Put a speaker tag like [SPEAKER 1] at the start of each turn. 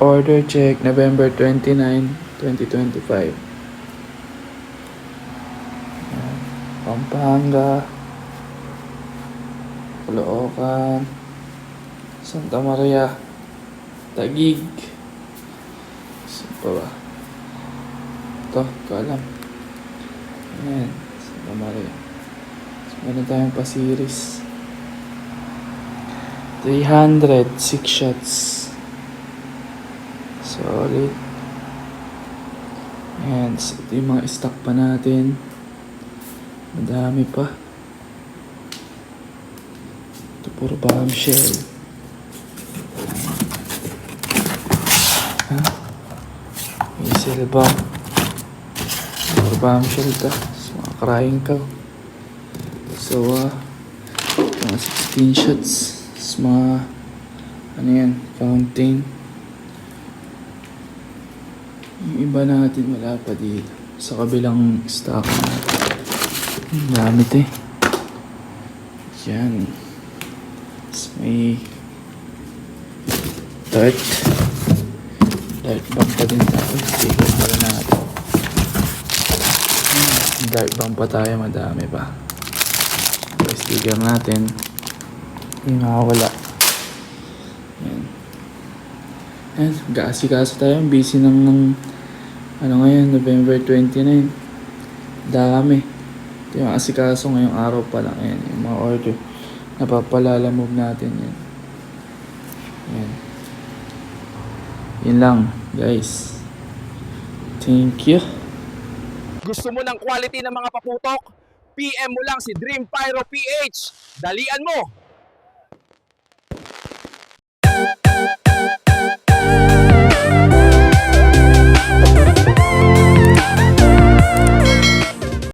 [SPEAKER 1] order check November 29, 2025. Pampanga, Caloocan, Santa Maria, Taguig. Saan pa ba? Ito, alam. Ayan, Santa Maria. So, meron tayong pa-series. 300, 6 shots. Solid. Ayan, so ito yung mga stock pa natin. Madami pa. Ito puro bombshell. Ha? Missile bomb. Puro bombshell ito. So, mga crying cow. So, mga 16 shots. So, mga, ano yan, fountain. Yung iba natin wala pa dito. Sa kabilang stock natin. Ang gamit eh. Yan. Tapos may dart. Dart bomb pa din tayo. Sticker pala natin. Dart bomb pa tayo. Madami pa. Okay, sticker natin. Yung nakawala. Yan. Yan. Gaasi-gaso tayo. Busy ng ano ngayon, November 29. Dami. Ito yung asikaso ngayong araw pa lang. Ayan, yung mga order. Napapalala move natin yan. Ayan. Yun lang, guys. Thank you.
[SPEAKER 2] Gusto mo ng quality ng mga paputok? PM mo lang si Dream Pyro PH. Dalian mo!